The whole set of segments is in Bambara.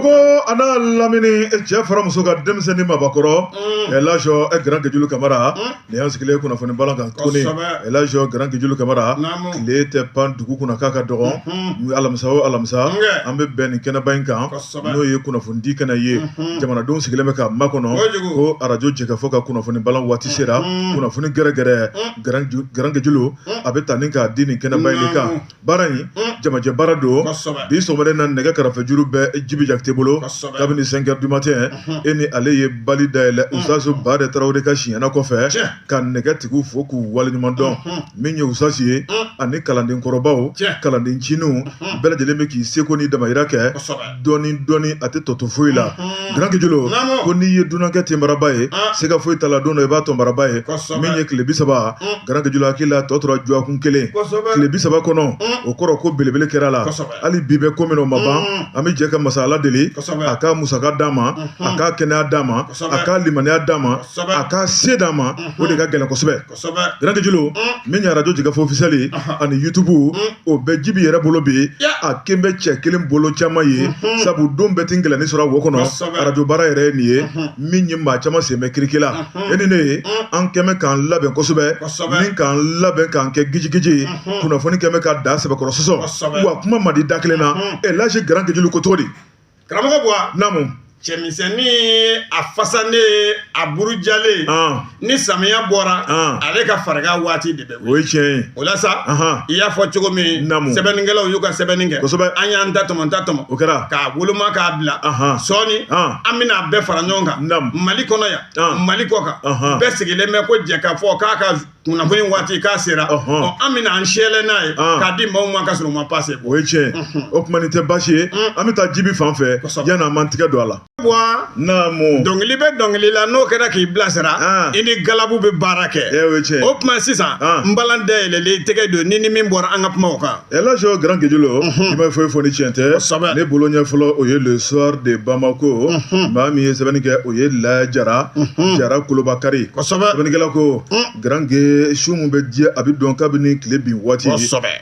Koko ana lamini cɛ fara muso ka denmisɛnnin mabakɔrɔ Elhadji Grand Guédiaulu Camara ni y'an sigilen kunnafoni balan kan tuguni Elhadji Grand Guédiaulu Camara tile tɛ pan dugu kunna k'a ka dɔgɔn alamisa o alamisa an bɛ bɛn nin kɛnɛba in kan n'o ye kunnafoni di kɛnɛ ye jamanadenw sigilen bɛ ka makɔnɔ ko arajo jɛkafɔ ka kunnafoni balan waati sera kunnafoni gɛrɛgɛrɛ Grand Guédiaulu a bɛ ta ni k'a di nin kɛnɛba in de kan baara in jamajɛ baara don bi sɔgɔmada na nɛgɛ kɛrɛfɛjuru bɛ Djibi Jakite bolo kabini 5h du matin e ni ale ye bali dayɛlɛ Usazu Bade Tarawele ka siɲɛna kɔfɛ ka nɛgɛtigiw fo k'u waleɲuman dɔn min ye Usazu ye ani kalanden kɔrɔbaw kalanden ciniw bɛɛ lajɛlen bɛ k'i seko ni damayira kɛ dɔɔni a tɛ tɔto foyi la Grand Guédiaulu ko n'i ye dunankɛ tenbaraba ye sega foyi t'a la don dɔ i b'a tɔnbaraba ye min ye tile 30 Grand Guédiaulu hakili la tɔ tora juwakun kelen tile 30 kɔnɔ o kɔrɔ ko belebele kɛra la hali bi bɛ ko min o ma ban an bɛ jɛ ka masa Ala deli a ka musaka d'a ma a ka kɛnɛya d'a ma a ka limaniya d'a ma a ka se d'a ma o de ka gɛlɛn kosɛbɛ Grand Guédiaulu min ye arajo jigafo officiel ye ani YouTube o bɛ Djibi yɛrɛ bolo bi a ken bɛ cɛ kelen bolo caman ye sabu don bɛɛ ti gɛlɛnni sɔrɔ wo kɔnɔ arajo baara yɛrɛ ye nin ye min ye maa caman sen bɛ kiriki la e ni ne ye an kɛmɛ k'an labɛn kosɛbɛ ni k'an labɛn k'an kɛ gijigiji kunnafoni kɛmɛ ka da sɛbɛkɔrɔ sɔsɔ wa kuma man di da kelen na Elhadji Grand Guédiaulu ko cogo di karamɔgɔ Buwa naamu cɛmisɛnnin a fasalen a burujalen ni samiya bɔra ale ka fariga waati de bɛ o ye tiɲɛ ye o la sa i y'a fɔ cogo min sɛbɛnnikɛlaw y'u ka sɛbɛnni kɛ an y'an ta tɔmɔ o kɛra k'a woloma k'a bila sɔɔni an bɛna a bɛɛ fara ɲɔgɔn kan Mali kɔnɔ yan Mali kɔ kan bɛɛ sigilen bɛ ko jɛ ka fɔ k'a ka kunnafoni waati k'a sera an bɛna an sɛlɛn n'a ye k'a di maaw ma ka sɔrɔ u ma passe o ye tiɲɛ o kuma nin tɛ baasi ye an bɛ taa Djibi fan fɛ yanni an m'an tigɛ don a la naamu dɔnkili bɛ dɔnkili la n'o kɛra k'i bilasira i ni galabu bɛ baara kɛ o tuma sisan n balan dayɛlɛlen tɛgɛ don ni min bɔra an ka kumaw kan Elhadji Grand Guédiaulu i ma foyi fɔ ni tiɲɛ tɛ ne bolo ɲɛ fɔlɔ o ye le soir de Bamako maa min ye sɛbɛnni kɛ o ye Laya Jara Kolobakari sɛbɛnnikɛla ko Grand Gué su min bɛ diɲɛ a bɛ dɔn kabini tile bin waati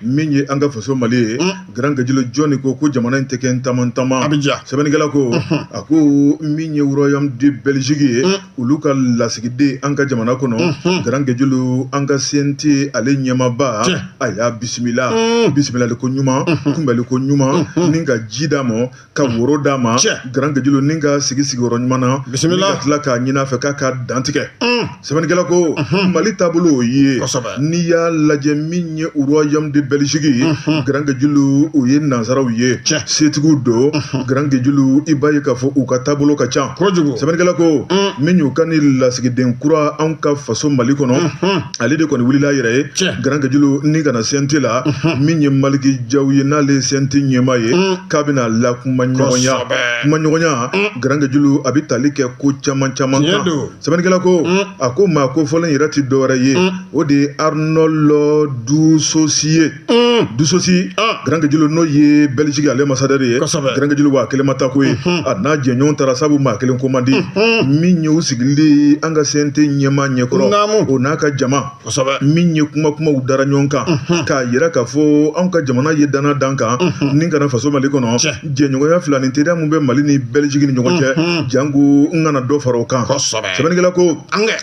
min ye an ka faso Mali ye Grand Guédiaulu jɔnni ko jamana in tɛ kɛ n taman sɛbɛnnikɛla ko a ko min ye royaume de Belgique ye olu ka lasigiden an ka jamana kɔnɔ Grand Guédiaulu an ka CNT ale ɲɛmaba a y'a bisimilali ko ɲuman kunbɛli ko ɲuman ni ka ji d'a ma ka woro d'a ma Grand Guédiaulu ni ka sigiyɔrɔ ɲuman na ni ka tila k'a ɲini a fɛ k'a ka dantigɛ sɛbɛnnikɛla ko Mali taabolo o ye n'i y'a lajɛ min ye royaume de Belgique ye Grand Guédiaulu o ye nansaraw ye setigiw don Grand Guédiaulu i b'a ye k'a fɔ u ka taabolo ka ca sɛbɛnnikɛla ko min y'u ka ni lasigiden kura an ka faso Mali kɔnɔ ale de kɔni wulila a yɛrɛ ye Grand Guédiaulu ni kana CNT la min ye Maliki Jaw ye n'ale ye CNT ɲɛma ye k'a bɛna la kuma ɲɔgɔnya Grand Guédiaulu a bɛ tali kɛ ko caman kan sɛbɛnnikɛla ko a ko maa ko fɔlɔ yɛrɛ ti dɔwɛrɛ ye o de ye Arnold Dussosi Grand Guédiaulu n'o ye Belgique ale masadɛri ye Grand Guédiaulu wa kelen ma ta ko ye a n'a jɛɲɔgɔn taara sabu maa kelen ko man di min ye u sigilen an ka CNT ɲɛma ɲɛkɔrɔ o n'a ka jama min ye kumaw dara ɲɔgɔn kan k'a yira k'a fɔ an ka jamana ye dana dan kan ni kana faso Mali kɔnɔ jɛɲɔgɔnya fila ni teriya mun bɛ Mali ni Belgique ni ɲɔgɔn cɛ jango n kana dɔ fara o kan sɛbɛnnikɛla ko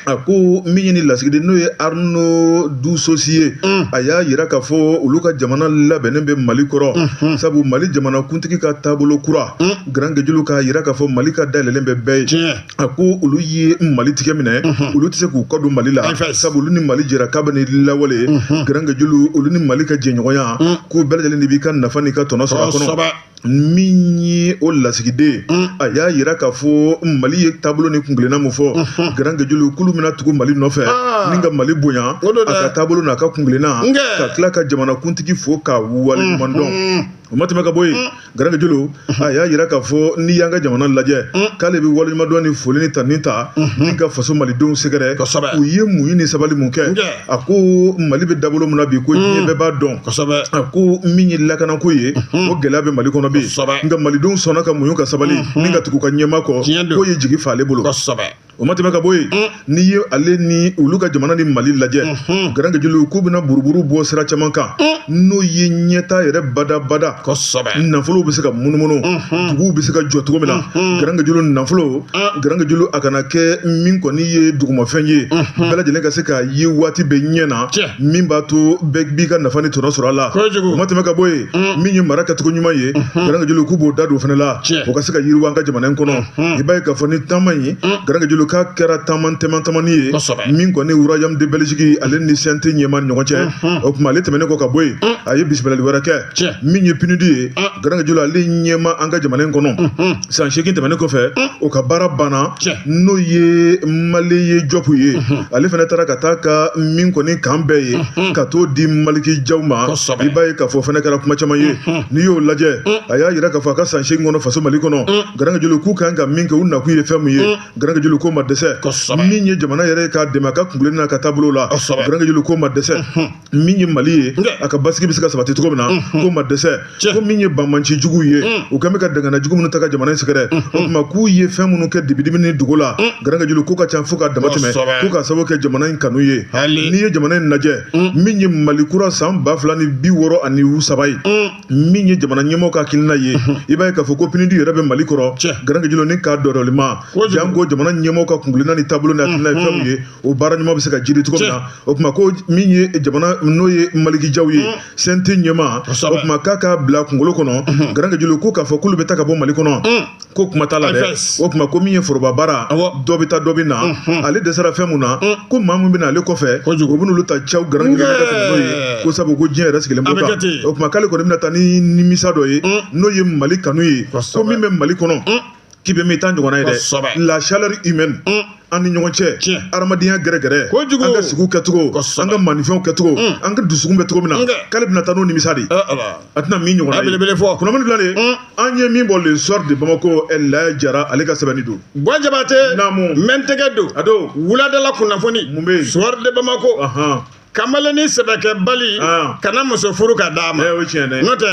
a ko min ye ni lasigiden n'o ye Arnold Dussosi ye a y'a yira k'a fɔ olu ka jamana labɛnnen bɛ Mali kɔrɔ sabu Mali jamana kuntigi ka taabolo kura Grand Guédiaulu k'a yira k'a fɔ Mali ka dayɛlɛlen bɛ bɛɛ ye a ko olu ye Mali tigɛ minɛ olu tɛ se k'u kɔ don Mali la sabu olu ni Mali jɛra kabini lawale Grand Guédiaulu olu ni Mali ka jɛɲɔgɔnya k'u bɛɛ lajɛlen de b'i ka nafa n'i ka tɔnɔ sɔrɔ a kɔnɔ min ye o lasigiden a y'a yira k'a fɔ Mali ye taabolo ni kungilenna mun fɔ Grand Guédiaulu k'olu bɛna tugu Mali nɔfɛ ni ka Mali bonya a ka taabolo n'a ka kungilenna ka tila ka jamana kuntigi fo k'a waleɲuman dɔn o ma tɛmɛ ka bɔ yen Grand Guédiaulu a y'a yira k'a fɔ n'i y'an ka jamana lajɛ k'ale bɛ waleɲuman dɔn ni foli ni tanni ta ni ka faso malidenw sɛgɛrɛ u ye muɲu ni sabali mun kɛ a ko Mali bɛ dabolo mun na bi ko diɲɛ bɛɛ b'a dɔn a ko min ye lakanako ye o gɛlɛya bɛ Mali kɔnɔ bi nka malidenw sɔnna ka muɲu ka sabali ni ka tugu ka ɲɛma kɔ k'o ye jigi fa ale bolo o ma tɛmɛ ka bɔ yen n'i ye ale ni olu ka jamana ni Mali lajɛ garange jeliw k'u bɛna buruburu bɔ sira caman kan n'o ye ɲɛta yɛrɛ badabada nafolo bɛ se ka munumunu duguw bɛ se ka jɔ cogo min na garange jeliw nafolo garange jeliw a kana kɛ min kɔni ye dugumafɛn ye bɛɛ lajɛlen ka se ka ye waati bɛ ɲɛ na min b'a to bɛɛ b'i ka nafa ni tɔnɔ sɔrɔ a la o ma tɛmɛ ka bɔ yen min ye mara kɛcogo ɲuman ye garange jeliw k'u b'o da don o fana la o ka se ka yiriwa an ka jamana in kɔnɔ i b'a ye k'a fɔ ni taama in garange jeliw k'a kɛra taama tɛmɛni ye min kɔni Royaume de Belgique ale ni CNT ɲɛma ni ɲɔgɔn cɛ o tuma ale tɛmɛnen kɔ ka bɔ yen a ye bisimilali wɛrɛ kɛ min ye PNUD ye garange jeliw ale ɲɛma an ka jamana in kɔnɔ san 8 tɛmɛnen kɔfɛ o ka baara banna n'o ye Mali ye jɔpu ye ale fana taara ka taa ka min kɔni kan bɛɛ ye ka t'o di Maliki Jaw ma i b'a ye k'a fɔ fana kɛra kuma caman ye n'i y'o lajɛ a y'a yira k'a fɔ a ka san 8 kɔnɔ faso Mali kɔnɔ garange jeliw k'u kan ka min kɛ u nakun ye fɛn min ye garange jeliw k'o ma dɛsɛ min ye jamana yɛrɛ k'a dɛmɛ a ka kungilen n'a ka taabolo la garange jeliw k'o ma dɛsɛ min ye Mali ye a ka basigi bɛ se ka sabati cogo min na k'o ma dɛsɛ ko min ye banmanci jugu ye u kan bɛ ka dangana jugu minnu ta ka jamana in sɛgɛrɛ o tuma k'u ye fɛn minnu kɛ dibi ni dugu la garange jeliw k'u ka ca fo ka dama tɛmɛ k'u ka sababu kɛ jamana in kanu ye n'i ye jamana in lajɛ min ye Mali kura san 2063 ye min ye jamana ɲɛmɔgɔ ka hakilina ye i b'a ye k'a fɔ ko PNUD yɛrɛ bɛ Mali kɔrɔ garange jeliw ni k'a dɔdɔlima janko jamana ɲɛmɔgɔ ka kungilenna ni taabolo ni hakilina ye fɛn min ye o baara ɲuman bɛ se ka jiri cogo min na o tuma ko min ye jamana n'o ye Maliki Jaw ye CNT ɲɛma o tuma k'a k'a bila kunkolo kɔnɔ garange jeliw ko k'a fɔ k'olu bɛ taa ka bɔ Mali kɔnɔ ko kuma t'a la dɛ o tuma ko min ye foroba baara dɔ bɛ taa dɔ bɛ na ale dɛsɛra fɛn mun na ko maa min bɛ na ale kɔfɛ o bɛ n'olu ta caw garange jeliw ka tɛmɛ n'o ye ko sabu ko diɲɛ yɛrɛ sigilen b'o kan o tuma k'ale kɔni bɛna taa ni nimisa dɔ ye n'o ye Mali kanu ye ko min bɛ Mali kɔnɔ k'i bɛ min taa ɲɔgɔnna ye dɛ la chaleur humaine an ni ɲɔgɔn cɛ adamadenya gɛrɛgɛrɛ an ka sigiw kɛcogo an ka manifɛnw kɛcogo an ka dusukun bɛ cogo min na k'ale bɛna taa n'o nimisa de a tɛna min ɲɔgɔnna ye kunnafoni fila de an ye min bɔ le soir de Bamako Laya Jara ale ka sɛbɛnni don Bɔ Jabate naamu mɛntɛgɛ don a don wuladala kunnafoni mun bɛ yen soir de Bamako kamaleni sɛbɛkɛ bali kana muso furu ka d'a ma n'o tɛ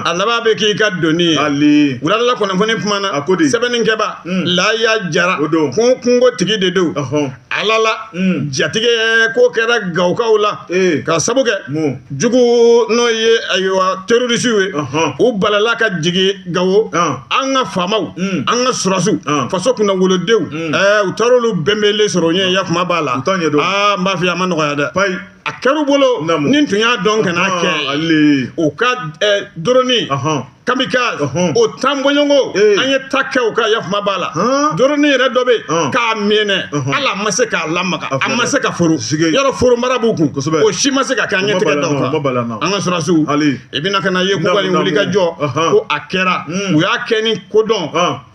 a laban bɛ k'i ka doni ye wuladala kunnafoni kumana sɛbɛnnikɛba Laya Jara kungo tigi de don ala la jatigɛ ko kɛra gawukaw la ka sabu kɛ jugu n'o ye ayiwa terrorisiw ye u balala ka jigi Gawo an ka faamaw an ka surasiw faso kunna wolodenw u taara olu bɛnbɛnlen sɔrɔ o ɲɛ yakuma b'a la n b'a fɔ a ma nɔgɔya dɛ a kɛra bolo ni tun y'a dɔn kana kɛ o ka drone kamikaze o tanbɔɲɔgɔnko an ye ta kɛ o ka yakuma b'a la drone yɛrɛ dɔ bɛ k'a mɛnɛ ala ma se k'a lamaga a ma se ka foro yɔrɔ foro mara b'u kun o si ma se ka kɛ an ɲɛtigɛ dɔw kan an ka surasiw i bɛna ka na ye k'u ka nin wuli ka jɔ ko a kɛra u y'a kɛ ni kodɔn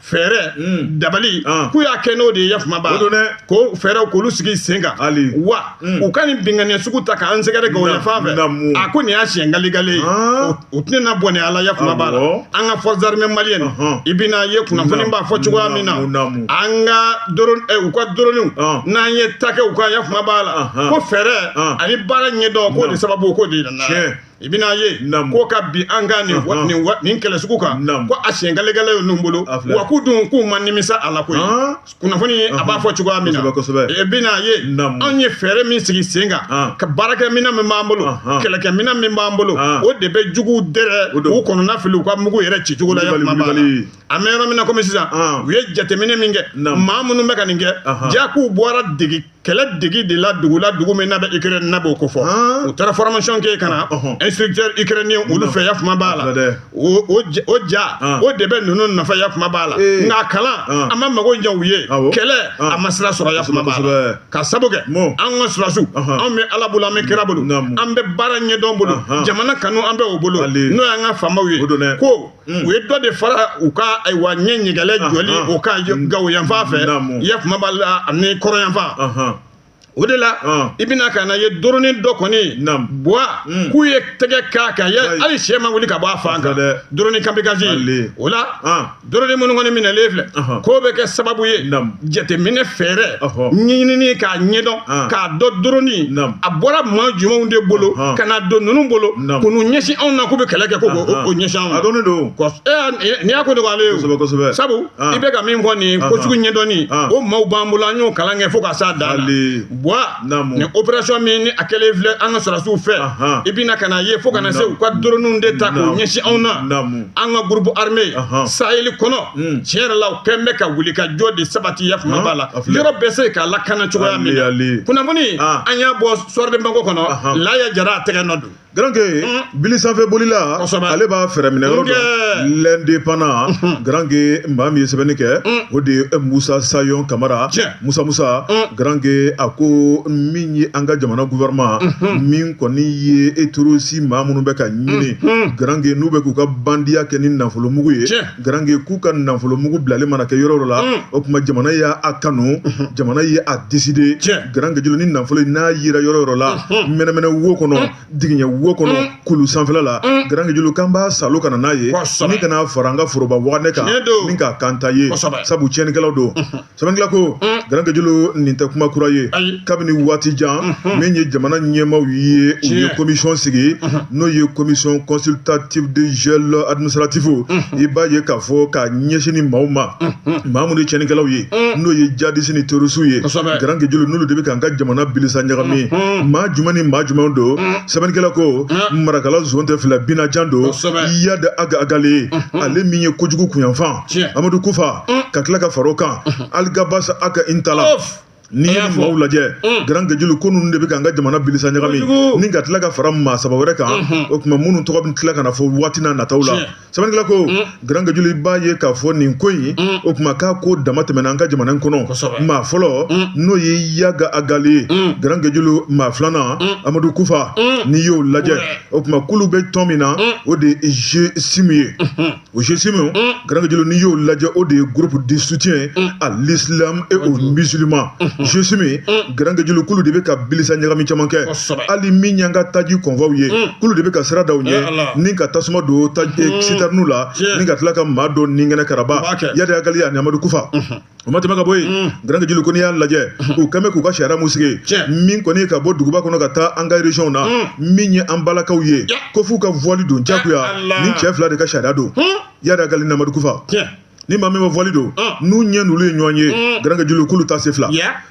fɛɛrɛ dabali k'u y'a kɛ n'o de ye yakuma b'a la ko fɛɛrɛw k'olu sigi sen kan wa u ka nin binganiya sugu ta k'an sɛgɛrɛ Gawo yan fan fɛ a ko nin y'a siɲɛ galigale ye o tɛna bɔ ni ala yakuma b'a la an ka forces armées maliennes i bɛna ye kunnafoni b'a fɔ cogoya min na an ka u ka drone n'an ye ta kɛ u ka yakuma b'a la ko fɛɛrɛ ani baara ɲɛdɔn k'o de sababu k'o de nana i bɛna ye ko ka bi an ka nin kɛlɛ sugu kan ko a siɲɛ galegale ye ninnu bolo wa k'u dun k'u ma nimisa a la koyi kunnafoni a b'a fɔ cogoya min na i bɛna ye anw ye fɛɛrɛ min sigi sen kan ka baarakɛminɛn min b'an bolo kɛlɛkɛminɛn min b'an bolo o de bɛ juguw dɛrɛ k'u kɔnɔna fili u ka mugu yɛrɛ ci cogo la yakuma b'a la a mɛ yɔrɔ min na komi sisan u ye jateminɛ min kɛ maa minnu bɛ ka nin kɛ jaa k'u bɔra kɛlɛ degi de la dugu min n'a bɛ Ukraine n'a b'o ko fɔ u taara formation kɛ ka na instructeur ukrainien olu fɛ yakuma b'a la o ja o de bɛ ninnu nafa yakuma b'a la nka kalan a ma mago ɲɛ u ye kɛlɛ a ma sira sɔrɔ yakuma b'a la ka sabu kɛ an ka surasiw anw bɛ ala bolo an bɛ kira bolo an bɛ baara ɲɛdɔn bolo jamana kanu an bɛ o bolo n'o y'an ka faamaw ye ko u ye dɔ de fara u ka ayiwa ɲɛ ɲɛgɛlɛ jɔli o ka Gawo yan fan fɛ yakuma b'a la ani kɔrɔ yan fan o de la i bɛna ka na ye doronin dɔ kɔni buwa k'u ye tɛgɛ k'a kan hali sɛ ma wuli ka bɔ a fan kan doronin kamikazi o la doronin minnu kɔni minɛlen filɛ k'o bɛ kɛ sababu ye jateminɛ fɛɛrɛ ɲinini k'a ɲɛdɔn k'a dɔn doronin a bɔra maa jumɛnw de bolo ka na don ninnu bolo k'u n'u ɲɛsin anw na k'u bɛ kɛlɛ kɛ k'o ɲɛsin anw na. a dɔnnen don nin y'a ko dɔgɔyalen ye o sabu i bɛ ka min fɔ nin ko sugu ɲɛdɔnni o maaw b'an bolo an y'o kalan kɛ fo ka s'a dan na buwa nin opération min ni a kɛlen filɛ an ka sɔrɔsiw fɛ i bɛna ka na ye fo ka na se u ka doroninw de ta k'o ɲɛsin anw na an ka groupe armé saheli kɔnɔ tiɲɛ yɛrɛ la u kɛn bɛ ka wuli ka jɔ de sabati yafama b'a la yɔrɔ bɛ se k'a lakana cogoya min na kunnafoni an y'a bɔ Suwaren banko kɔnɔ Laya Jara a tɛgɛ nɔ don. Garanke bili sanfɛ bolila ale b'a fɛrɛ minɛ yɔrɔ dɔ l'indépendant Garanke maa min ye sɛbɛnni kɛ o de ye Musa Sayon Kamara Musa Garanke a ko min ye an ka jamana gouvernement min kɔni ye terroriste maa minnu bɛ ka ɲini Garanke n'u bɛ k'u ka bandiya kɛ ni nafolo mugu ye Garanke k'u ka nafolo mugu bilali mana kɛ yɔrɔ la o tuma jamana y'a kanu jamana ye a décider Garanke jolo ni nafolo n'a yira yɔrɔ la mɛnɛmɛnɛ wo kɔnɔ digiɲɛ wo kɔnɔ kulu sanfɛla la Garanke jolo kan b'a salo kana n'a ye ni kana fara an ka foroba waganɛ kan min ka kanta ye sabu tiɲɛnikɛlaw don sɛbɛnnikɛla ko Garanke jolo nin tɛ kuma kura ye kabini waati jan min ye jamana ɲɛmaaw ye u ye commission sigi n'o ye commission consultative de gel administratif i b'a ye k'a fɔ ka ɲɛsin ni maaw ma maa minnu ye tiɲɛnikɛlaw ye n'o ye jadisi ni terrorisiw ye Garanke jolo n'olu de bɛ k'an ka jamana bilisa ɲagami maa jumɛn ni maa jumɛn don sɛbɛnnikɛla ko marakala zon tɛ fila binajan don Yada Agale ale min ye kojugu kunyanfan Amadu Kufa ka tila ka fara o kan Aligabas Aka Intala n'i ye maaw lajɛ Garanke jolo ko ninnu de bɛ k'an ka jamana bilisa ɲagami ni ka tila ka fara maa saba wɛrɛ kan o tuma minnu tɔgɔ bɛ tila ka na fɔ waati n'a nataw la sɛbɛnnikɛla ko Garanke jolo i b'a ye k'a fɔ nin ko in o tuma k'a ko dama tɛmɛna an ka jamana in kɔnɔ maa fɔlɔ n'o ye Yaga Agale Garanke jolo maa filanan Amadu Kufa n'i y'o lajɛ o tuma kulu bɛ tɔn min na o de ye G-SIM ye o G-SIM Garanke jolo n'i y'o lajɛ o de ye groupe de soutien à l'islam et aux musulmans G-SIM Garanke jolo kulu de bɛ ka bilisa ɲagami caman kɛ hali min y'an ka taji kɔnvaw ye kulu de bɛ ka sira daw ɲɛ ni ka tasuma don citerne la ni ka tila ka maa dɔ ninkɛnɛ karaba Yada Agale ani Amadu Kufa o ma tɛmɛ ka bɔ yen Garanke jolo ko n'i y'a lajɛ u kɛn bɛ k'u ka sariya mun sigi min kɔni ye ka bɔ duguba kɔnɔ ka taa an ka région na min ye an balakaw ye ko f'u ka voile don jagoya ni cɛ fila de ka sariya don Yada Agale ni Amadu Kufa ni maa min ma voile don n'u ɲɛ n'olu ye ɲɔgɔn ye Garanke jolo k'olu ta se fila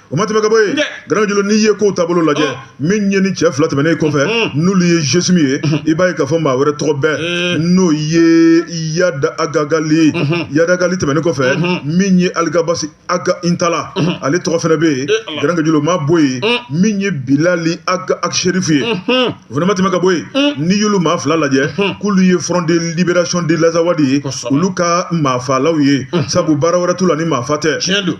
o ma tɛmɛ ka bɔ yen Garanke jolo n'i ye kow taabolo lajɛ min ye ni cɛ fila tɛmɛnen kɔfɛ n'olu ye G-SIM ye i b'a ye k'a fɔ maa wɛrɛ tɔgɔ bɛɛ n'o ye Yada Agale Yada Agale tɛmɛnen kɔfɛ min ye Aligabas Aka Intala ale tɔgɔ fɛnɛ bɛ yen Garanke jolo ma bɔ yen min ye Bilali Aga Sheriff ye o fana ma tɛmɛ ka bɔ yen n'i y'olu maa fila lajɛ k'olu ye Front de Libération de l'Azawadi ye olu ka maa faalaw ye sabu baara wɛrɛ t'u la ni maa fa tɛ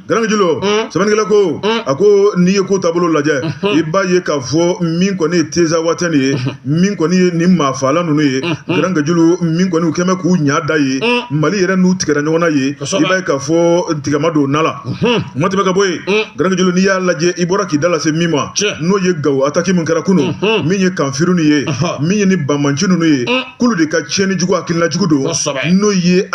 Garanke jolo sɛbɛnnikɛla ko a ko n'i ye ko taabolo lajɛ i b'a ye k'a fɔ min kɔni ye Teza Watɛni ye min kɔni ye nin maa faala ninnu ye Garanke jolo min kɔni u kɛn bɛ k'u ɲa da ye Mali yɛrɛ n'u tigɛra ɲɔgɔn na ye i b'a ye k'a fɔ tigɛma don na la o ma tɛmɛ ka bɔ yen Garanke jolo n'i y'a lajɛ i bɔra k'i da lase min ma n'o ye Gawo attaque min kɛra kunun min ye Kanfiruni ye min ye ni Banmanci ninnu ye k'olu de ka tiɲɛni jugu hakilina jugu don n'o ye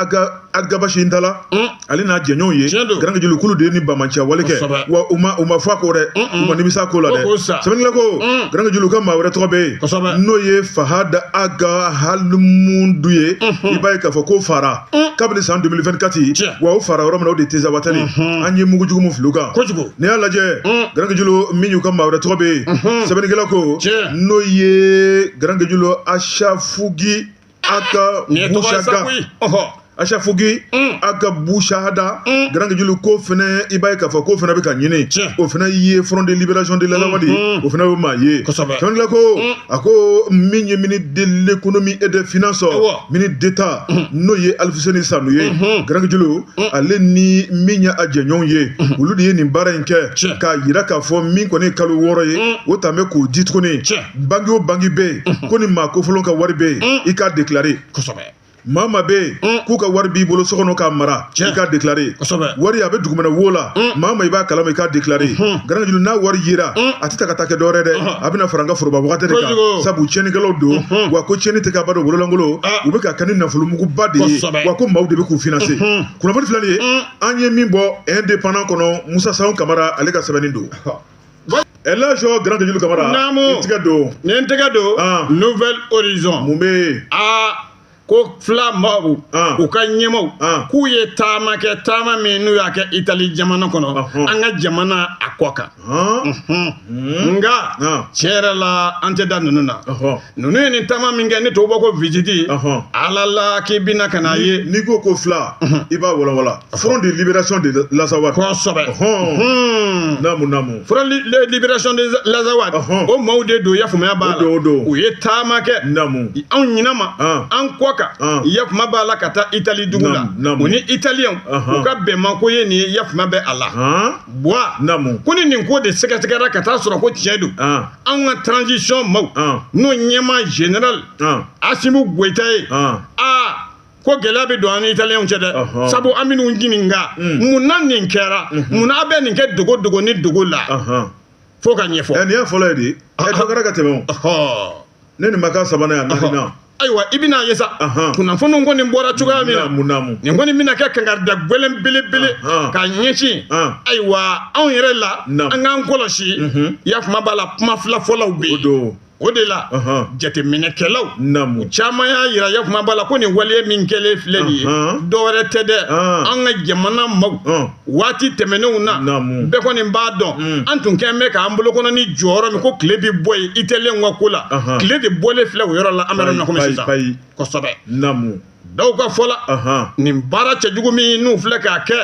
Agabas Intala ale n'a jɛɲɔgɔnw ye Garanke jolo k'olu de ye ni Banmanciya wale kɛ wa u ma fɔ a ko dɛ u ma nimisa ko la dɛ sɛbɛnnikɛla ko Garanke jolo ka maa wɛrɛ tɔgɔ bɛ yen n'o ye Fahad Aga Halimundu ye i b'a ye k'a fɔ ko fara kabini san 2024 wa o fara yɔrɔ min na o de ye Teza Watɛni an ye mugu jugu min fili u kan n'i y'a lajɛ Garanke jolo min y'u ka maa wɛrɛ tɔgɔ bɛ yen sɛbɛnnikɛla ko n'o ye Garanke jolo Achafugi Aka Bushaga Achafugi Aka Bushahada Garanke jolo ko fɛnɛ i b'a ye k'a fɔ ko fɛnɛ bɛ ka ɲini o fɛnɛ ye Front de Libération de l'Azawadi o fɛnɛ bɛ maa ye sɛbɛnnikɛla ko a ko min ye ministre de l'économie et des finances ministre d'État n'o ye Alfuseni Sanu ye Garanke jolo ale ni min ye a jɛɲɔgɔnw ye olu de ye nin baara in kɛ k'a yira k'a fɔ min kɔni ye kalo 6 ye o ta bɛ k'o di tuguni bange o bange bɛ yen ko ni maa kofɔlon ka wari bɛ yen i k'a déclarer maa ma bɛ yen k'u ka wari b'i bolo so kɔnɔ k'a mara i k'a déclaré wari a bɛ dugumɛnɛ wo la maa ma i b'a kalama i k'a déclaré Grand Julu n'a wari yera a tɛ ta ka taa kɛ dɔwɛrɛ dɛ a bɛna fara n ka foroba wagati de kan sabu tiɲɛnikɛlaw don wa ko tiɲɛni tɛ ka ba don bololangolo u bɛ ka kɛ ni nafolomuguba de ye wa ko maaw de bɛ k'u financer kunnafoni filɛ nin ye an ye min bɔ indépendant kɔnɔ Musa Sahu Kamara ale ka sɛbɛnni don Elhadji Grand Julu Kamara i tɛgɛ don ni n tɛgɛ don Nouvel Horizon mun bɛ yen ko fila maaw u ka ɲɛmaw k'u ye taama kɛ taama min n'u y'a kɛ Itali jamana kɔnɔ an ka jamana a kɔ kan nka tiɲɛ yɛrɛ la an tɛ da ninnu na ninnu ye nin taama min kɛ ne t'o bɔ ko visite ala la k'i bɛna ka n'a ye n'i ko ko fila i b'a walawala Front de Libération de l'Azawad kosɛbɛ naamu Front de Libération de l'Azawad o maaw de don yafamuya b'a la u ye taama kɛ anw ɲinɛ ma an kɔ kan yafuma b'a la ka taa Itali dugu la u ni Italiyɛnw u ka bɛnmako ye nin ye yafuma bɛ a la ko ni nin ko de sɛgɛsɛgɛra ka taa sɔrɔ ko tiɲɛ don anw ka transition maaw n'o ɲɛma général Asimu Goyita ye ko gɛlɛya bɛ don an ni Italiyɛnw cɛ dɛ sabu an bɛ n'u ɲininka mun na nin kɛra mun na a bɛ nin kɛ dogo dogo ni dogo la fo ka ɲɛfɔ nin y'a fɔlɔ ye de dɔ kɛra ka tɛmɛ o ne nin ma k'a sabanan ye a naaninan ayiwa i bɛna ye sa kunnafoniw kɔni bɔra cogoya min na nin kɔni bɛna kɛ kangarida gwɛlɛn belebele ka ɲɛsin ayiwa anw yɛrɛ la an k'an kɔlɔsi yafuma b'a la kuma fila fɔlaw bɛ yen o de la jateminɛkɛlaw u caman y'a yira yafuma b'a la ko nin waleya min kɛlen filɛ nin ye dɔwɛrɛ tɛ dɛ an ka jamana maaw waati tɛmɛnenw na bɛɛ kɔni b'a dɔn an tun kɛn bɛ k'an bolokɔnɔ ni jɔyɔrɔ min ko tile bɛ bɔ yen Italiyɛnw ka ko la tile de bɔlen filɛ o yɔrɔ la an bɛ yɔrɔ min na komi sisan kosɛbɛ dɔw ka fɔ la nin baara cɛjugu min n'u filɛ k'a kɛ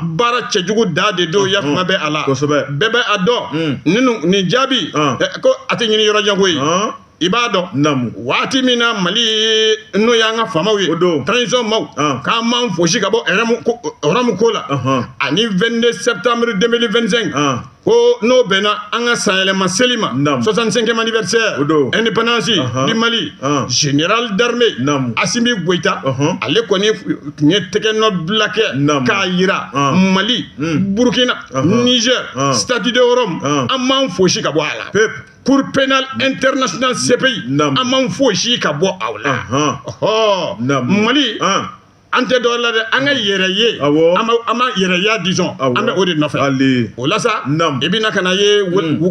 baara cɛjugu da de don yafuma bɛ a la bɛɛ bɛ a dɔn nin jaabi ko a tɛ ɲini yɔrɔ jan koyi i b'a dɔn waati min na Mali n'o y'an ka faamaw ye transition maaw k'an m'an fosi ka bɔ Rome ko la ani 22 septembre 2025 ko n'o bɛnna an ka sanyɛlɛma seli ma 65e anniversaire indépendance du Mali général d'armée Assimi Goïta ale kɔni tun ye tɛgɛnɔ bila kɛ k'a yira Mali Burkina Niger statut de Rome an m'an fosi ka bɔ a la Cour pénale internationale CPI an m'an fosi ka bɔ aw la Mali an tɛ dɔ la dɛ an ka yɛrɛ ye an ma yɛrɛya disɔn an bɛ o de nɔfɛ o la sa i bɛna ka na ye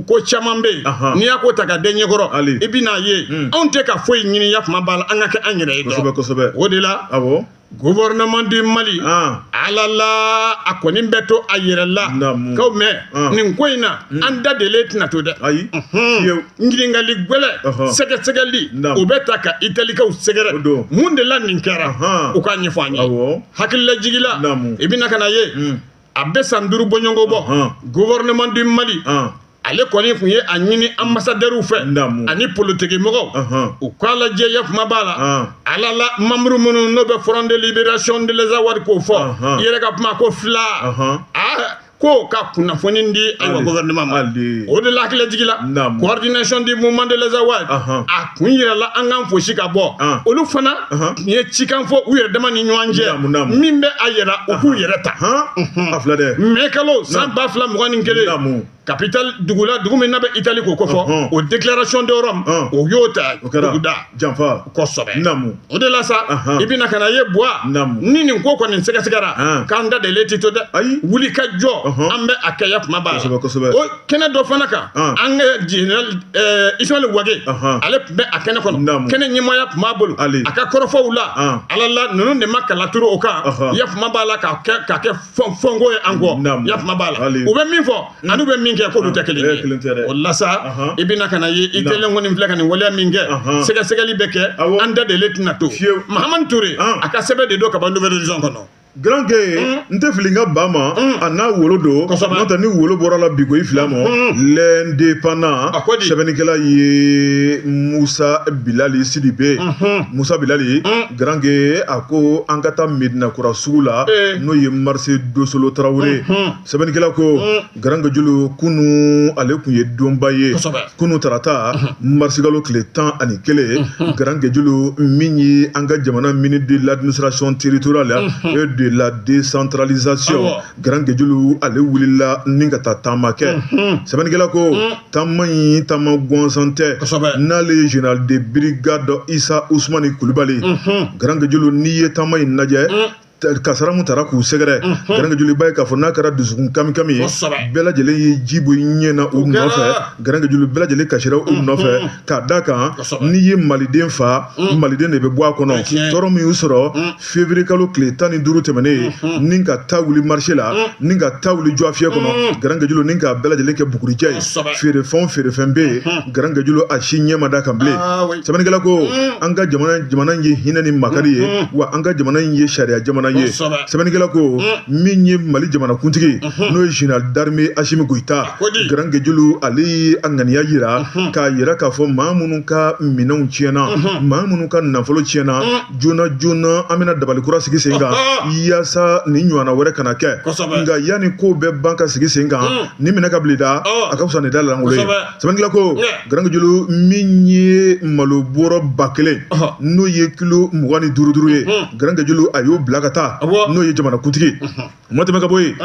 ko caman bɛ yen n'i y'a ko ta ka den ɲɛkɔrɔ i bɛna ye anw tɛ ka foyi ɲini yafuma b'a la an ka kɛ an yɛrɛ ye dɔrɔn o de la gouvernement du Mali ala la a kɔni bɛ to a yɛrɛ la kaw mɛn nin ko in na an da delen tɛna to dɛ ɲininkali gwɛlɛ sɛgɛsɛgɛli o bɛ ta ka Italikaw sɛgɛrɛ mun de la nin kɛra u ka ɲɛfɔ an ye hakililajigila i bɛna ka na ye a bɛ san 5 bɔɲɔgɔnko bɔ gouvernement du Mali ale kɔni tun ye a ɲini ambassadɛriw fɛ ani politiki mɔgɔw u k'a lajɛ yafuma b'a la ala la membre minnu n'o bɛ Front de Libération de l'Azawad k'o fɔ i yɛrɛ ka kuma ko fila ko ka kunnafoni di ayiwa gouvernement ma o de la hakililajigila coordination du mouvement de l'Azawad a kun yirala an k'an fosi ka bɔ olu fana tun ye cikan fɔ u yɛrɛ dama ni ɲɔgɔn cɛ min bɛ a yɛrɛ u k'u yɛrɛ ta mai kalo san 2021 capitale dugu min n'a bɛ Itali k'o kofɔ o déclaration de Rome o y'o ta duguda kosɛbɛ o de la sa i bɛna ka na ye buwa ni nin ko kɔni sɛgɛsɛgɛra k'an da de ti to dɛ wuli ka jɔ an bɛ a kɛ yafuma b'a la o kɛnɛ dɔ fana kan an ka général Ismaël Wage ale tun bɛ a kɛnɛ kɔnɔ kɛnɛ ɲɛmaaya tun b'a bolo a ka kɔrɔfɔw la ala la ninnu de ma kala turu o kan yafuma b'a la k'a kɛ fɔnko ye an kɔ yafuma b'a la u bɛ min fɔ ani bɛ min kɛ k'olu tɛ kelen ye o la sa i bɛna ka na ye Italiyɛn kɔni filɛ ka nin waleya min kɛ sɛgɛsɛgɛli bɛ kɛ an da de tɛna to Mahamani Ture a ka sɛbɛn de don ka ban Nouvel Horizon kɔnɔ Grange nte filinga bama ana wolo do nota ni wolo bora la bigo iflamo l'indépendant sebenikela ye Musa Bilali Sidibe Musa Bilali Grange ako angata Medina Kura Sugula no ye Marse Dosolo Traoré sebenikela ko Grange julu kunu ale kun ye dombaye kunu tarata Marsigalo Clétan ani kele Grange julu minyi anga jamana ministre de l'administration territoriale et de la décentralisation Grange julu ale wulila ningata tamake sebenikela ko tamani tamagonsante nale général de brigade Issa Ousmani Koulibaly Grange julu niye tamay naje kasara mun tara k'u sɛgɛrɛ Grange julu baye k'a fɔ n'a kɛra dusukun kami bɛɛ lajɛlen ye jibo ɲɛna u nɔfɛ Grange julu bɛɛ lajɛlen kasira u nɔfɛ k'a da kan n'i ye maliden fa maliden de bɛ bɔ a kɔnɔ tɔɔrɔ min y'u sɔrɔ février kalo tile 15 tɛmɛnen ni ka taa wuli marché la ni ka taa wuli jɔ fiyɛ kɔnɔ Grange julu ni ka bɛɛ lajɛlen kɛ bugurijɛ ye feerefɛn bɛ yen Grange julu a si ɲɛ ma da kan bilen sɛbɛnnikɛla ko an ka jamana ye hinɛ ni makari ye wa an ka jamana ye sariya jamana ye sɛbɛnnikɛla ko min ye Mali jamana kuntigi n'o ye général d'armée Assimi Goïta Grange julu ale a ŋaniya yira k'a yira k'a fɔ maa minnu ka minɛnw tiɲɛna maa minnu ka nafolo tiɲɛna joona an bɛna dabali kura sigi sen kan yaasa ni ɲɔgɔnna wɛrɛ kana kɛ nka yanni ko bɛɛ ban ka sigi sen kan ni minɛ ka bilida a ka fisa ni da langolo ye sɛbɛnnikɛla ko Grange julu min ye malo bɔrɔ 1000 n'o ye kilo 25 ye Grange julu a y'o bila ka taa n'o ye jamana kuntigi ma tɛmɛ ka bɔ yen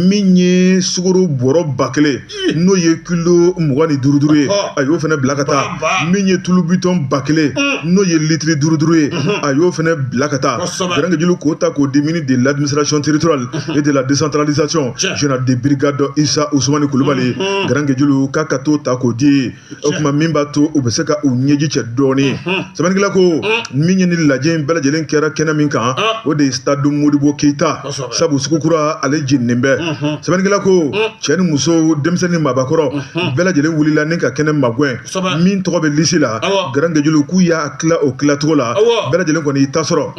min ye sukaro bɔrɔ 1000 n'o ye kilo 25 ye a y'o fana bila ka taa min ye tulu bitɔn 1000 n'o ye litiri 5 ye a y'o fana bila ka taa Grange julu k'o ta k'o di ministre de l'administration territoriale et de la décentralisation général de brigade Issa Ousmani Koulibaly Grange julu k'a ka t'o ta k'o di o kuma min b'a to u bɛ se ka u ɲɛji cɛ dɔɔni sɛbɛnnikɛla ko min ye ni lajɛ in bɛɛ lajɛlen kɛra kɛnɛ min kan o de ye stade Modibo Keita sabu sugukura ale jeninnen bɛ sɛbɛnnikɛla ko cɛ ni muso denmisɛnnin maabakɔrɔ bɛɛ lajɛlen wulila ni ka kɛnɛ magwɛn min tɔgɔ bɛ lisi la Grange julu k'u y'a tila o tilacogo la bɛɛ lajɛlen kɔni y'i ta sɔrɔ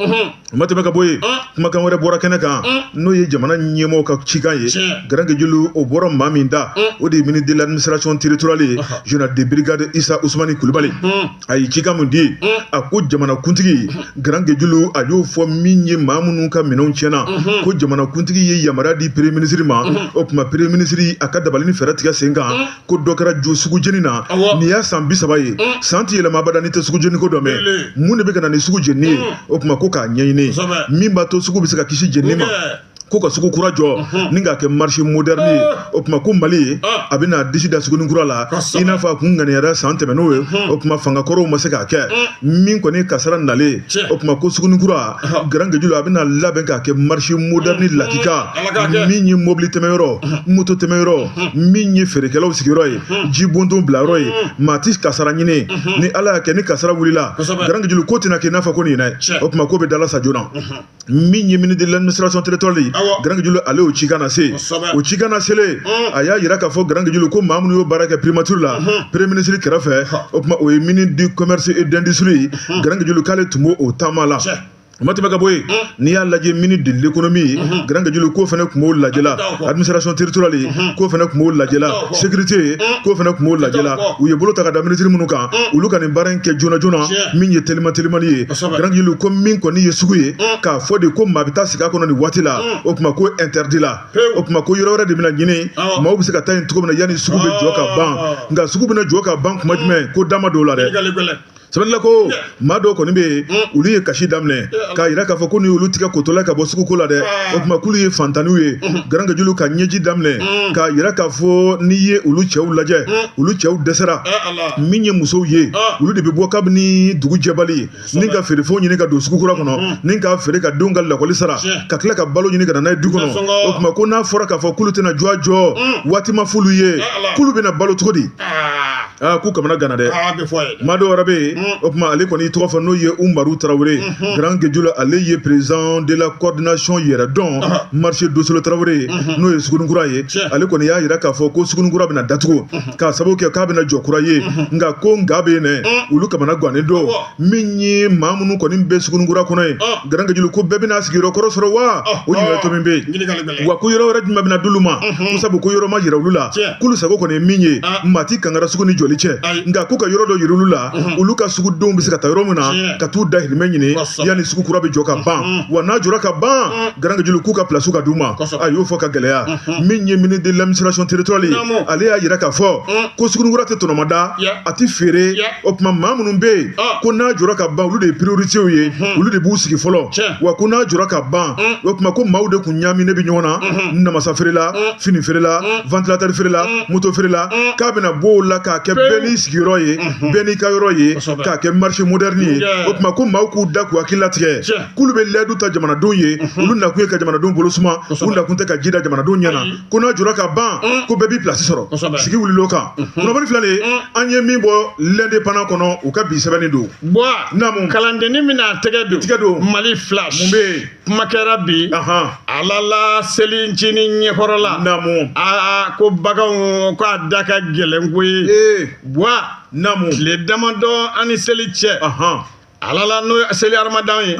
ma tɛmɛ ka bɔ yen kumakan wɛrɛ bɔra kɛnɛ kan n'o ye jamana ɲɛmɔgɔw ka cikan ye Grange julu o bɔra maa min da o de ye ministre de l'administration territoriale ye général de brigade Issa Ousmani Koulibaly a ye cikan mun di a ko jamana kuntigi Grange julu a y'o fɔ min ye maa minnu ka minɛnw tiɲɛna ko jamana kuntigi ye yamaruya di premier ministre ma o tuma premier ministre a ka dabali ni fɛɛrɛ tigɛ sen kan ko dɔ kɛra jo sugu jeni na nin y'a san 30 ye san ti yɛlɛma abada ni tɛ sugu jeni ko dɔ mɛn mun de bɛ ka na ni sugu jeni ye o tuma ko k'a ɲɛɲini min b'a to sugu bɛ se ka kisi jeni ma ko ka sugu kura jɔ ni k'a kɛ marché moderne ye o tuma ko Mali a bɛna disi da suguni kura la i n'a fɔ a kun ŋaniyara san tɛmɛn'o ye o tuma fangakɔrɔw ma se k'a kɛ min kɔni kasara nalen o tuma ko suguni kura Grange julu a bɛna labɛn k'a kɛ marché moderne lakika min ye mobili tɛmɛyɔrɔ moto tɛmɛyɔrɔ min ye feerekɛlaw sigiyɔrɔ ye jibonton bilayɔrɔ ye maa ti kasara ɲini ni Ala y'a kɛ ni kasara wulila Grange julu ko tɛna kɛ i n'a fɔ ko nin dɛ o tuma ko bɛ dala sa joona min ye ministre de l'administration territoriale Grange julu ale o cikan na se o cikan na sele a y'a yira k'a fɔ Grange julu ko maa minnu y'o baara kɛ primature la premier ministre kɛrɛfɛ o tuma o ye ministre du commerce et d'industrie Grange julu k'ale tun b'o o taama la ma tɛmɛ ka bɔ yen n'i y'a lajɛ ministre de l'économie Grange julu k'o fana tun b'o lajɛla administration territoriale k'o fana tun b'o lajɛla sécurité k'o fana tun b'o lajɛla u ye bolo ta ka da ministre minnu kan olu ka nin baara in kɛ joona joona min ye telimani ye Grange julu ko min kɔni ye sugu ye k'a fɔ de ko maa bɛ taa sigi a kɔnɔ nin waati la o tuma ko interdit la o tuma ko yɔrɔ wɛrɛ de bɛna ɲini maaw bɛ se ka taa yen cogo min na yanni sugu bɛ jɔ ka ban nka sugu bɛna jɔ ka ban kuma jumɛn ko dama dɔw la dɛ sɛbɛnnikɛla ko maa dɔw kɔni bɛ yen olu ye kasi daminɛ k'a yira k'a fɔ ko ni olu tigɛ kotola ka bɔ suguko la dɛ o tuma k'olu ye fantaniw ye Grange julu ka ɲɛji daminɛ k'a yira k'a fɔ n'i ye olu cɛw lajɛ olu cɛw dɛsɛra min ye musow ye olu de bɛ bɔ kabini dugu jɛbali ni ka feerefɛnw ɲini ka don sugukura kɔnɔ ni ka feere ka denw ka lakɔli sara ka tila ka balo ɲini ka na n'a ye du kɔnɔ o tuma ko n'a fɔra k'a fɔ k'olu tɛna jɔ waati ma f'olu ye k'olu bɛna balo cogo di k'u kamana gana dɛ bɛ fɔ ye maa dɔw wɛrɛ bɛ yen o tuma ale kɔni tɔgɔ fɔ n'o ye Umaru Tarawele Grand Guédiolo ale ye président de la coordination yɛrɛ dɔn marché Dosolo Tarawele n'o ye Sugunikura ye ale kɔni y'a jira k'a fɔ ko Sugunikura bɛna datugu k'a sababu kɛ k'a bɛna jɔ kura ye nka ko nka bɛ yen dɛ olu kamana gannen don min ye maa minnu kɔni bɛ Sugunikura kɔnɔ ye Grand Guédiolo ko bɛɛ bɛna sigiyɔrɔ kɔrɔ sɔrɔ wa o ɲininkali min bɛ yen wa ko yɔrɔ wɛrɛ jumɛn bɛna d'olu ma ko sabu ko yɔrɔ ma yira olu la k'olu sago kɔni ye min ye maa ti kangara sugu ni jɔli cɛ nka k'u ka yɔrɔ dɔ yira olu la olu ka sugudenw bɛ se ka taa yɔrɔ min na ka t'u dahirimɛ ɲini yanni sugu kura bɛ jɔ ka ban wa n'a jɔra ka ban Grand Guédiolo k'u ka place ka d'u ma a y'o fɔ ka gɛlɛya min ye ministre de l'administration territoriale ale y'a jira k'a fɔ ko Sugunikura tɛ tɔnɔmada a ti feere o tuma maa minnu bɛ yen ko n'a jɔra ka ban olu de ye priorité ye olu de b'u sigi fɔlɔ wa ko n'a jɔra ka ban o tuma ko maaw de kun ɲaaminen bɛ ɲɔgɔn na namasa feerela fini feerela ventilateur feerela moto feerela k'a bɛna bɔ o la k'a kɛ bɛɛ n'i sigiyɔrɔ ye bɛɛ n'i ka yɔrɔ ye k'a kɛ marché moderne ye o tuma ko maaw k'u da k'u hakili latigɛ k'olu bɛ layidu ta jamanadenw ye olu nakun ye ka jamanadenw bolo suma olu nakun tɛ ka ji da jamanadenw ɲɛna ko n'a jɔra ka ban ko bɛɛ b'i place sɔrɔ sigi wulil'o kan kunnafoni filɛ nin ye an ye min bɔ l'indépendant kɔnɔ u ka bi sɛbɛnni don naamu kalandenni bɛna tɛgɛ don Mali flash mun bɛ yen kuma kɛra bi ala la selincinin ɲɛkɔrɔ la naamu ko baganw ko a da ka gɛlɛn koyi naamu tile damadɔ ani seli cɛ ala la n'o ye seli aramadan ye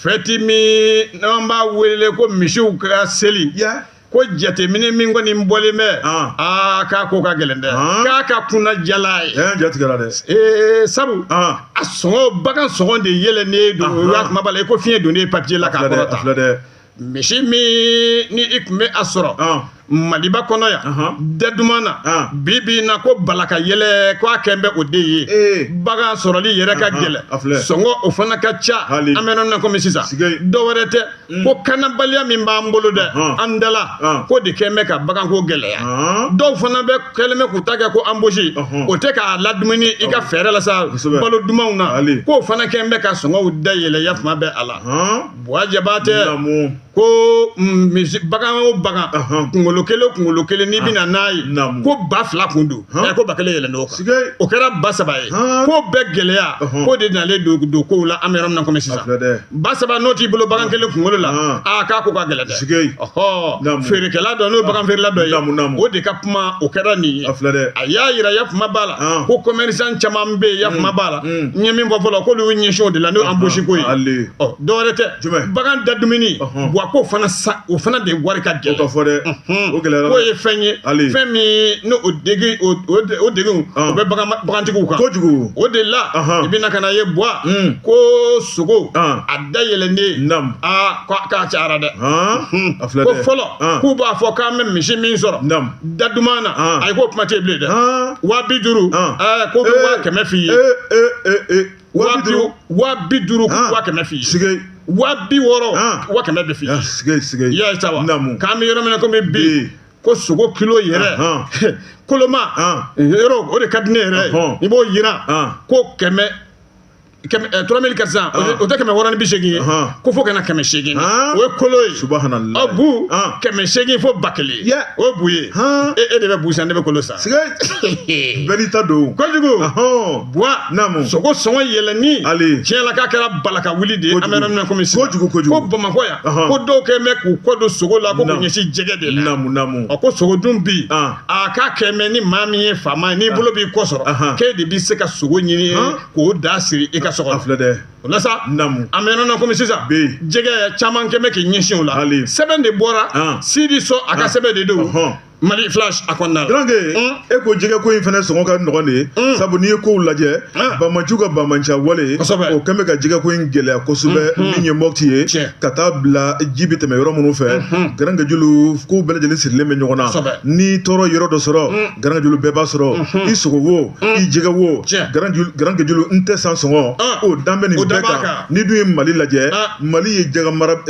fɛti min n'an b'a wele ko misiw ka seli ko jateminɛ min kɔni bɔlen bɛ k'a ko ka gɛlɛn dɛ k'a ka kunna jala ye jatigɛra dɛ sabu a sɔngɔ bagan sɔngɔ de yɛlɛnnen don o y'a kuma b'a la i ko fiɲɛ donnen papier la k'a kɔrɔta misi min ni i tun bɛ a sɔrɔ Maliba kɔnɔ yan daduman na bi na ko bala ka yɛlɛ ko a kɛn bɛ o de ye bagan sɔrɔli yɛrɛ ka gɛlɛn sɔngɔ o fana ka ca an bɛ nɔ na komi sisan dɔ wɛrɛ tɛ ko kannabaliya min b'an bolo dɛ an dala ko de kɛn bɛ ka baganko gɛlɛya dɔw fana bɛ kɛlen bɛ k'u ta kɛ ko embauche o tɛ k'a ladumuni i ka fɛɛrɛ la sa balo dumanw na k'o fana kɛn bɛ ka sɔngɔw da yɛlɛ yafuma bɛ a la Buwa Jabatɛ ko bagan o bagan kunkolo kelen n'i bɛna n'a ye ko ba 2 kun don ko ba 1 yɛlɛnnen o kan o kɛra ba 3 ye ko bɛɛ gɛlɛya ko de nalen don kow la an bɛ yɔrɔ min na komi sisan ba 3 n'o t'i bolo bagan 1 kunkolo la k'a ko ka gɛlɛn dɛ feerekɛla dɔ n'o bagan feerela dɔ ye o de ka kuma o kɛra nin ye a y'a jira yafuma b'a la ko commerçant caman bɛ yen yafuma b'a la n ye min fɔ fɔlɔ k'olu ɲɛsin o de la n'o embauche ko ye dɔ wɛrɛ tɛ bagan dadumuni wa ko o fana de wari ka gɛlɛn ko ye fɛn ye fɛn min n'o degun o bɛ bagantigiw kan kojugu o de la i bɛna ka na ye Buwa ko sogo a da yɛlɛnnen k'a cayara dɛ ko fɔlɔ k'u b'a fɔ k'an bɛ misi min sɔrɔ daduman na ayi k'o kuma tɛ bilen dɛ 50,000 ko bɛ 100 f'i ye 50,000 ko 100 f'i ye 60,000 100 bɛ f'i ye i y'a ye sa wa k'an bɛ yɔrɔ min na komi bi ko sogo kilo yɛrɛ koloma yɔrɔ o de ka di ne yɛrɛ ye i b'o jira ko 3400 o tɛ 680 ye ko fo kana 800 o ye kolo ye subhanallah bu 800 fo 1000 o bu ye e de bɛ bu san ne bɛ kolo sa bɛɛ ta don kojugu Buwa sogo sɔngɔ yɛlɛnni tiɲɛ la k'a kɛra balaka wuli de ye an bɛ yɔrɔ min na komi sisan ko Bamakɔ yan ko dɔw kɛn bɛ k'u kɔ don sogo la ko k'u ɲɛsin jɛgɛ de la ko sogo dun bi k'a kɛn bɛ ni maa min ye faama ye n'i bolo b'i kɔ sɔrɔ k'e de b'i se ka sogo ɲini k'o da siri i ka so kɔnɔ o la sa an bɛ yɔrɔ na komi sisan jɛgɛ caman kɛn bɛ k'i ɲɛsin o la sɛbɛn de bɔra Sidi Sɔ a ka sɛbɛn de don Mali flash a kɔnɔna la e ko jɛgɛ ko in fana sɔngɔ ka nɔgɔn de ye sabu n'i ye kow lajɛ Bamaciw ka Bamaciya wale o kɛn bɛ ka jɛgɛ ko in gɛlɛya kosɛbɛ min ye Mɔpti ye ka taa bila ji bɛ tɛmɛ yɔrɔ minnu fɛ Grand Guédiolo kow bɛɛ lajɛlen sirilen bɛ ɲɔgɔn na n'i tɔɔrɔ yɔrɔ dɔ sɔrɔ Grand Guédiolo bɛɛ b'a sɔrɔ i sogo wo i jɛgɛ wo Grand Guédiolo n tɛ san sɔngɔ o dan bɛ nin bɛɛ kan n'i dun ye Mali lajɛ Mali ye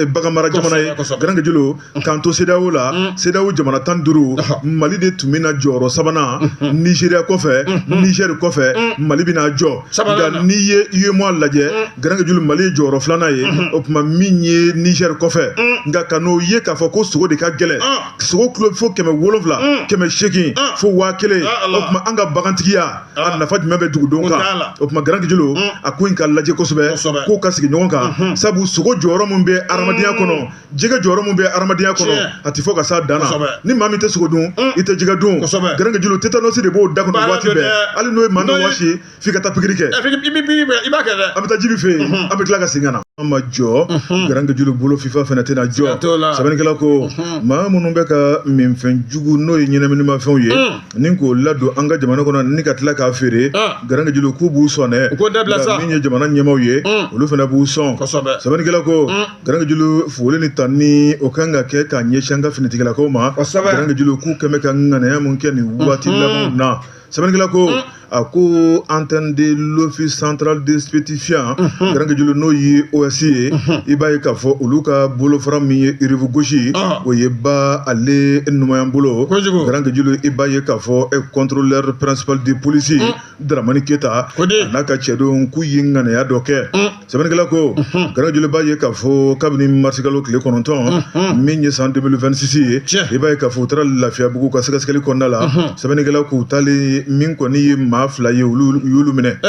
bagan mara jamana ye Grand Guédiolo k'an to CEDEAO la CEDEAO jamana 15 Mali de tun bɛna jɔyɔrɔ sabanan Nigeria kɔfɛ Niger kɔfɛ Mali bɛna jɔ nka n'i ye UEMOA lajɛ Garankajulu Mali ye jɔyɔrɔ filanan ye o tuma min ye Niger kɔfɛ nka ka n'o ye k'a fɔ ko sogo de ka gɛlɛn sogo kilo fo 700 800 fo 1000 o tuma an ka bagantigiya a nafa jumɛn bɛ dugudenw kan o tuma Garankajulu a ko in ka lajɛ kosɛbɛ k'o ka sigi ɲɔgɔn kan sabu sogo jɔyɔrɔ min bɛ adamadenya kɔnɔ jɛgɛ jɔyɔrɔ min bɛ adamadenya kɔnɔ a tɛ fɔ ka s'a dan na ni maa min tɛ sogo dun i tɛ jɛgɛ dun Garankajulu tétanos de b'o da kɔnɔ waati bɛɛ hali n'o ye maa min wasi f'i ka taa pikiri kɛ i b'a kɛ dɛ an bɛ taa jibi fɛ yen an bɛ tila ka segin ka na an ma jɔ Garankajulu bolo FIFA fana tɛna jɔ sɛbɛnnikɛla ko maa minnu bɛ ka minfɛn jugu n'o ye ɲɛnaminimafɛnw ye ni k'o ladon an ka jamana kɔnɔ ni ka tila k'a feere Garankajulu k'u b'u sɔn dɛ min ye jamana ɲɛmaw ye olu fana b'u sɔn sɛbɛnnikɛla ko Garankajulu foli ni tanni o kan ka kɛ k'a ɲɛsin an ka finitigilakaw ma Garankajulu k'u kɛmɛ ka ŋaniya mun kɛ nin waati labanw na sɛbɛnnikɛla ko a ko antenne de l'office central des stupéfiants Garankajulu n'o ye OS ye i b'a ye k'a fɔ olu ka bolofara min ye rive gauche o ye ba ale numayan bolo Garankajulu i b'a ye k'a fɔ contrôleur principal de police Dramani Keta a n'a ka cɛdenw k'u ye ŋaniya dɔ kɛ sɛbɛnnikɛla ko Garankajulu b'a ye k'a fɔ kabini mars kalo tile 9 min ye san 2026 ye i b'a ye k'a fɔ u taara Lafiyabugu ka sɛgɛsɛgɛli kɔnɔna la sɛbɛnnikɛla k'u taalen min kɔni ye maa 2 ye olu y'olu minɛ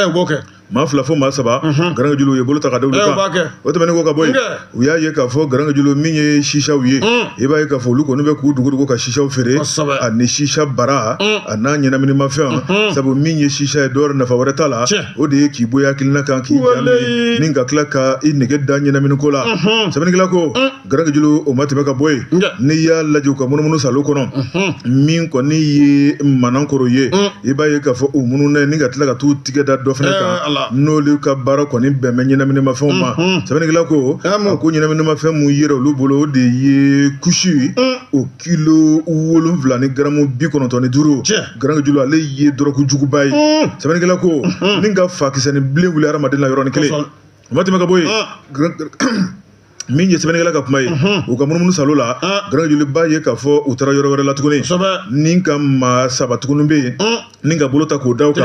maa 2 fo maa 3 Garankajulu ye bolo ta ka da olu kan o tɛmɛnen ko ka bɔ yen u y'a ye k'a fɔ Garankajulu min ye sisaw ye i b'a ye k'a fɔ olu kɔni bɛ k'u dogo ka sisaw feere ani sisa bara a n'a ɲɛnaminimafɛn sabu min ye sisa ye dɔwɛrɛ nafa wɛrɛ t'a la o de ye k'i bɔ hakilina kan k'i jaabi ni ka tila ka i nege da ɲɛnaminiko la sɛbɛnnikɛla ko Garankajulu o ma tɛmɛ ka bɔ yen n'i y'a lajɛ u ka munumunu salo kɔnɔ min kɔni ye Manankoro ye i b'a ye k'a fɔ u mununen ni ka tila ka t'u tigɛ da dɔ fana kan n'olu ka baara kɔni bɛn bɛ ɲɛnaminimafɛnw ma sɛbɛnnikɛla ko a ko ɲɛnaminimafɛn mun yera olu bolo o de ye kusi o kilo 7 ni garamu 95 Garankajulu ale ye dɔrɔkojuguba ye sɛbɛnnikɛla ko ni ka fa kisɛni bilen wuli hadamaden na yɔrɔnin kelen o ma tɛmɛ ka bɔ yen min ye sɛbɛnnikɛla ka kuma ye u ka munumunu salo la Garankajulu b'a ye k'a fɔ u taara yɔrɔ wɛrɛ la tuguni ni ka maa 3 tuguni bɛ yen ni ka bolo ta k'o da o kan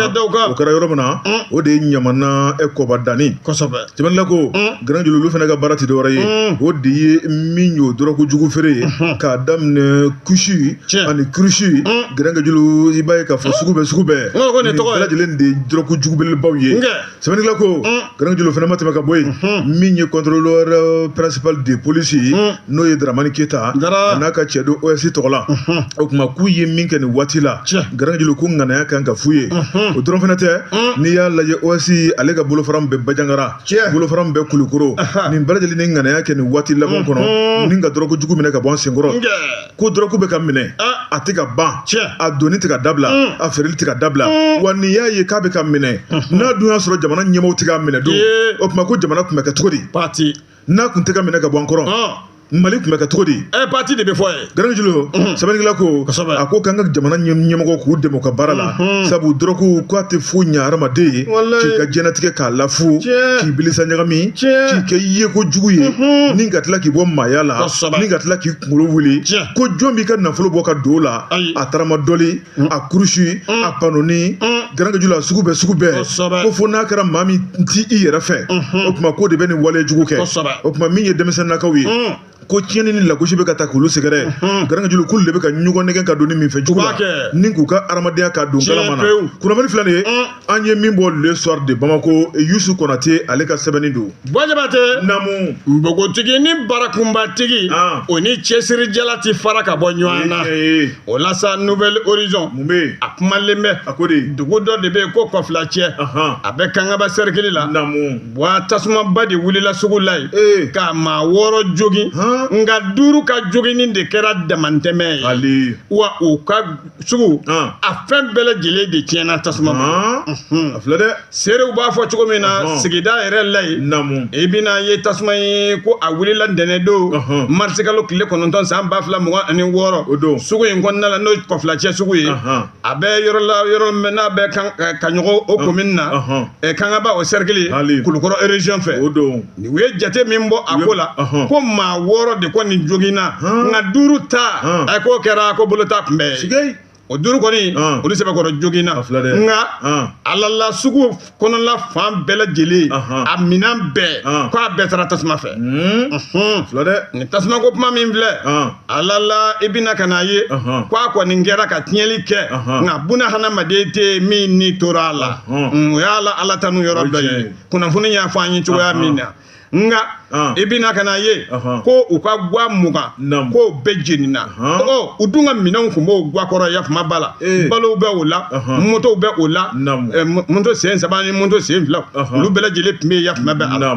o kɛra yɔrɔ min na o de ye Ɲamana kɔba danni sɛbɛnnikɛla ko Garankajulu olu fana ka baara tɛ dɔwɛrɛ ye o de ye min y'o dɔrɔkojugu feere ye k'a daminɛ kusi ani kurusi Garankajulu i b'a ye k'a fɔ sugu bɛɛ nin bɛɛ lajɛlen de ye dɔrɔkojugu belebelebaw ye sɛbɛnnikɛla ko Garankajulu fana ma tɛmɛ ka bɔ yen min ye contrôleur principal de police n'o ye Dramani Keta a n'a ka cɛdon OS tɔgɔ la o tuma k'u ye min kɛ nin waati la Garankajulu ko ŋaniya kan ka f'u ye o dɔrɔn fana tɛ n'i y'a lajɛ OS ale ka bolofara min bɛ Bajangara bolofara min bɛ Kulukoro nin bɛɛ lajɛlen ni ŋaniya kɛ nin waati laban kɔnɔ ni ka dɔrɔkojugu minɛ ka bɔ an senkɔrɔ ko dɔrɔko bɛ ka minɛ a tɛ ka ban a donni tɛ ka dabila a feereli tɛ ka dabila wa n'i y'a ye k'a bɛ ka minɛ n'a dun y'a sɔrɔ jamana ɲɛmaaw tɛ k'a minɛ don o tuma ko jamana tun bɛ kɛ cogo di n'a kun tɛ ka minɛ ka bɔ an kɔrɔ Mali tun bɛ kɛ cogo di parti de bɛ fɔ ye Garankajulu sɛbɛnnikɛla ko a ko k'an ka jamana ɲɛmɔgɔ k'u dɛmɛ u ka baara la sabu dɔrɔko k'a tɛ foyi ɲɛ hadamaden ye k'i ka diɲɛlatigɛ k'a lafu k'i bilisa ɲagami k'i kɛ yeko jugu ye ni ka tila k'i bɔ maaya la ni ka tila k'i kunkolo wuli ko jɔn b'i ka nafolo bɔ ka don o la a taarama dɔli a kurusi a panoni Garankajulu a sugu bɛɛ ko fo n'a kɛra maa min ti i yɛrɛ fɛ o tuma ko de bɛ nin wale jugu kɛ o tuma min ye denmisɛnninakaw ye ko tiɲɛni ni lagosi bɛ ka taa k'olu sɛgɛrɛ Garankajulu k'olu de bɛ ka ɲɔgɔn nɛgɛ ka don ni min fɛ jugu la ni k'u ka adamadenya ka don kalama na kunnafoni filɛ nin ye an ye min bɔ le soir de Bamako Youssou Konate ale ka sɛbɛnni don Bɔjabate namu npogotigi ni barakunbatigi o ni cɛsirijala ti fara ka bɔ ɲɔgɔn na o la sa Nouvelle Horizon mun bɛ yen a kumalen bɛ a ko de dugu dɔ de bɛ yen ko Kɔfilacɛ a bɛ Kangaba cercle la namu wa tasumaba de wulila sugu la yen ka maa 6 jogin nka 5 ka joginin de kɛra damantɛmɛ ye wa u ka sugu a fɛn bɛɛ lajɛlen de tiɲɛna tasuma ma a filɛ dɛ seerew b'a fɔ cogo min na sigida yɛrɛ la yen i bɛna ye tasuma ye ko a wulila ntɛnɛn don mars kalo tile 9 san 2026 o don sugu in kɔnɔna la n'o ye Kɔfilacɛ sugu ye a bɛ yɔrɔ min n'a bɛ Kaɲɔgɔn o commune na Kangaba o cercle Kulukɔrɔ région fɛ o don u ye jate min bɔ a ko la ko maa 6 6 de kɔni joginna nka 5 ta a k'o kɛra ko bolo ta kunbɛ ye o 5 kɔni olu sɛbɛkɔrɔ joginna nka alala sugu kɔnɔla fan bɛɛ lajɛlen a minan bɛɛ k'a bɛɛ taara tasuma fɛ ni tasuma ko kuma min filɛ alala i bɛna ka n'a ye k'a kɔni kɛra ka tiɲɛli kɛ nka buna hadamaden tɛ min ni tora a la o y'a la ala tanu yɔrɔ dɔ ye kunnafoni y'a fɔ an ye cogoya min na nka i bɛna ka n'a ye ko u ka guwa 20 k'o bɛɛ jenina u dun ka minɛnw tun b'o guwa kɔrɔ yafama b'a la balow bɛ o la motow bɛ o la moto sen 3 ni moto sen 2 olu bɛɛ lajɛlen tun bɛ yafama bɛ a la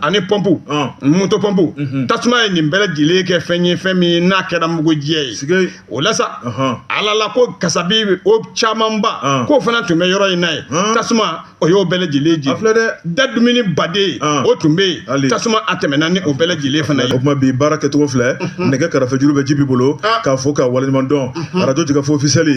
ani pɔmpu moto pɔmpu tasuma ye nin bɛɛ lajɛlen kɛ fɛn ye fɛn min n'a kɛra mugujɛ ye o la sa ala la ko kasabi o camanba k'o fana tun bɛ yɔrɔ in na ye tasuma o y'o bɛɛ lajɛlen ji da dumuni baden o tun bɛ yen tasuma a tɛmɛna ni o bɛɛ lajɛlen fana ye o kuma bi baara kɛcogo filɛ nɛgɛ kɛrɛfɛ juru bɛ Jibi bolo k'a fɔ k'a waleɲuman dɔn radio Jigafo officiel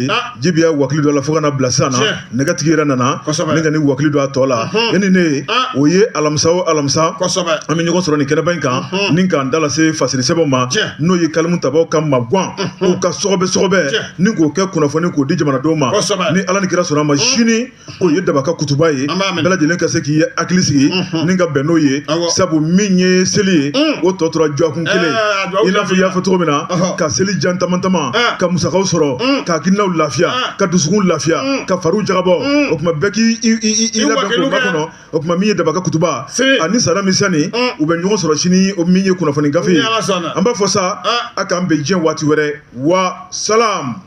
Jibi y'a wakili dɔ la fo ka na bila sisan na nɛgɛtigi yɛrɛ nana ne ka ni wakili dɔ a tɔ la e ni ne o ye alamisa o alamisa an bɛ ɲɔgɔn sɔrɔ nin kɛnɛba in kan ni k'an da lase fasiri sɛbɛnw ma n'o ye kalimu tabaw ka maguwan o ka sɔgɔbɛ ni k'o kɛ kunnafoni k'o di jamanadenw ma ni ala ni kira sɔnna a ma sini o ye dabaka kutuba ye bɛɛ lajɛlen ka se k'i hakili sigi ni ka bɛn n'o ye sabu min ye seli ye o tɔ tora jɔkun kelen i n'a fɔ i y'a fɔ cogo min na ka seli jan tama ka musakaw sɔrɔ ka hakilinaw lafiya ka dusukun lafiya ka fariw jagabɔ o tuma bɛɛ k'i labɛn k'o makɔnɔ o tuma min ye dabaka kutuba ani sara min sani u bɛ ɲɔgɔn sɔrɔ sini o min ye kunnafoni gafe ye an b'a fɔ sa a k'an bɛn diɲɛ waati wɛrɛ wa salam